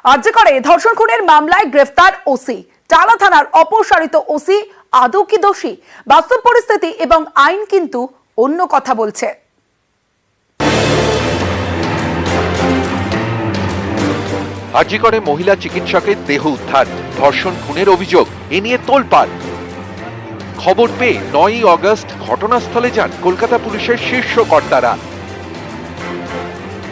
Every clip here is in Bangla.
আরজি করে ধর্ষণ খুনের মামলায় গ্রেফতার ওসি। টালা থানার অপসারিত ওসি আদৌ কি দোষী? বাস্তব পরিস্থিতি এবং আইন কিন্তু অন্য কথা বলছে। আরজি করে মহিলা চিকিৎসকের দেহ উদ্ধার, ধর্ষণ খুনের অভিযোগ, এ নিয়ে তোলপাড়। খবর পেয়ে 9ই আগস্ট ঘটনাস্থলে যান কলকাতা পুলিশের শীর্ষ কর্তারা।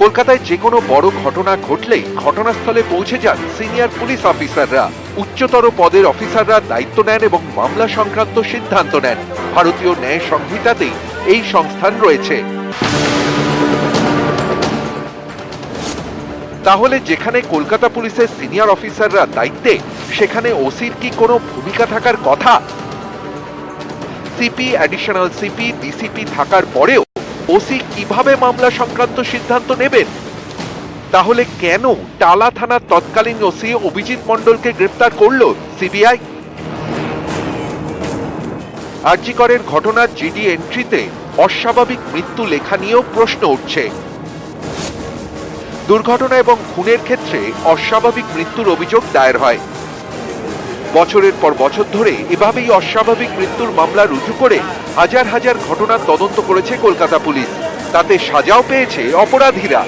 কলকাতায় যে কোনো বড় ঘটনা ঘটলেই ঘটনাস্থলে পৌঁছে যান সিনিয়র পুলিশ অফিসাররা। উচ্চতর পদের অফিসাররা দায়িত্ব নেন এবং মামলা সংক্রান্ত সিদ্ধান্ত নেন। ভারতীয় ন্যায় সংহিতাতেই এই সংস্থান রয়েছে। তাহলে যেখানে কলকাতা পুলিশের সিনিয়র অফিসাররা দায়িত্বে, সেখানে ওসির কি কোনো ভূমিকা থাকার কথা? সিপি, অ্যাডিশনাল সিপি, ডিসিপি থাকার পরেও ওসি কিভাবে মামলা সংক্রান্ত সিদ্ধান্ত নেবেন? তাহলে কেন টালা থানার তৎকালীন ওসি অভিজিৎ মণ্ডলকে গ্রেফতার করল সিবিআই? আরজি করের ঘটনার জিডি এন্ট্রিতে অস্বাভাবিক মৃত্যু লেখা নিয়েও প্রশ্ন উঠছে। দুর্ঘটনা এবং খুনের ক্ষেত্রে অস্বাভাবিক মৃত্যুর অভিযোগ দায়ের হয়। বছরের পর বছর ধরে এভাবেই অস্বাভাবিক মৃত্যুর মামলা রুজু করে হাজার হাজার ঘটনার তদন্ত করেছে কলকাতা পুলিশ। তাতে সাজাও পেয়েছে অপরাধীরা।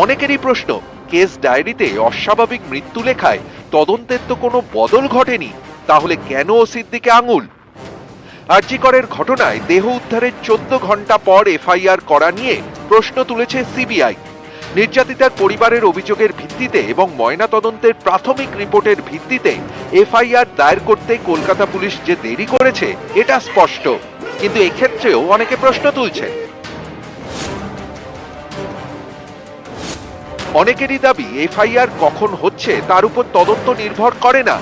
অনেকেরই প্রশ্ন, কেস ডায়েরিতে অস্বাভাবিক মৃত্যু লেখায় তদন্তের তো কোনো বদল ঘটেনি, তাহলে কেন ওসির দিকে আঙুল? আরজি করের ঘটনায় দেহ উদ্ধারের 14 ঘন্টা পর এফআইআর করা নিয়ে প্রশ্ন তুলেছে সিবিআই। নির্যাতিতার পরিবারের অভিযোগের ভিত্তিতে এবং ময়না তদন্তের প্রাথমিক রিপোর্টের ভিত্তিতে এফআইআর দায়ের করতে কলকাতা পুলিশ যে দেরি করেছে এটা স্পষ্ট, কিন্তু এক্ষেত্রেও অনেকে প্রশ্ন তুলছে। অনেকেরই দাবি এফআইআর কখন হচ্ছে তার উপর তদন্ত নির্ভর করে না।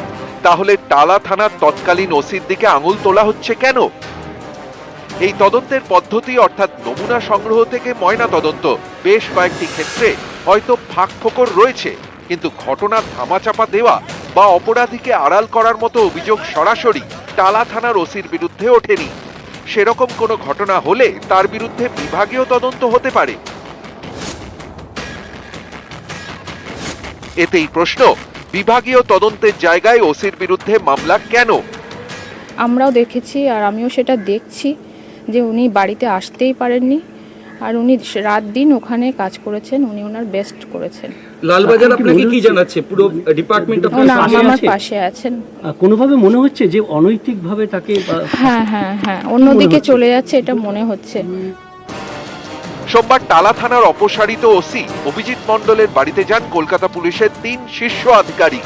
তাহলে টালা থানার তৎকালীন ওসির দিকে আঙুল তোলা হচ্ছে কেন? এই তদন্তের পদ্ধতি অর্থাৎ নমুনা সংগ্রহ থেকে ময়না তদন্ত, বেশ কয়েকটি ক্ষেত্রে হয়তো ফাঁকফোকর রয়েছে, কিন্তু ঘটনা ধামাচাপা দেওয়া বা অপরাধীকে আড়াল করার মতো অভিযোগ সরাসরি টালা থানার ওসির বিরুদ্ধে ওঠেনি। সেরকম কোনো ঘটনা হলে তার বিরুদ্ধে বিভাগীয় তদন্ত হতে পারে। এতেই প্রশ্ন, বিভাগীয় তদন্তের জায়গায় ওসির বিরুদ্ধে মামলা কেন? আমরাও দেখেছি আর আমিও সেটা দেখছি যে উনি বাড়িতে আসতেই পারেননি, আর উনি রাত দিন ওখানে কাজ করেছেন, উনি ওনার বেস্ট করেছেন। লালবাজার আপনাকে কি জানাচ্ছে? পুরো ডিপার্টমেন্ট আমার পাশে আছেন। কোনোভাবে মনে হচ্ছে যে অনৈতিকভাবে তাকে হ্যাঁ অন্যদিকে চলে যাচ্ছে এটা মনে হচ্ছে। সোমবার টালা থানার অপসারিত ওসি অভিজিৎ মণ্ডলের বাড়িতে যান কলকাতা পুলিশের 3 শীর্ষ আধিকারিক।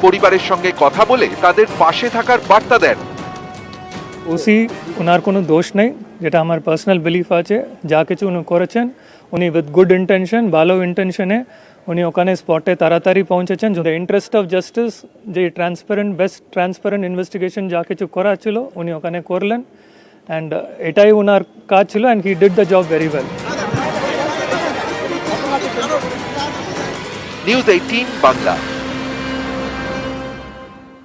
পরিবারের সঙ্গে কথা বলে তাদের পাশে থাকার বার্তা দেন। ওসি ওনার কোনো দোষ নেই, যেটা আমার পার্সোনাল বিলিফ আছে। যা কিছু উনি করেছেন উনি উইথ গুড ইন্টেনশন, ভালো ইন্টেনশনে উনি ওখানে স্পটে তাড়াতাড়ি পৌঁছেছেন। দ্য ইন্টারেস্ট অফ জাস্টিস, যে বেস্ট ট্রান্সপারেন্ট ইনভেস্টিগেশন যা কিছু করা ছিল উনি ওখানে করলেন, অ্যান্ড এটাই ওনার কাজ ছিল, and he did the job very well. News 18 Bangla.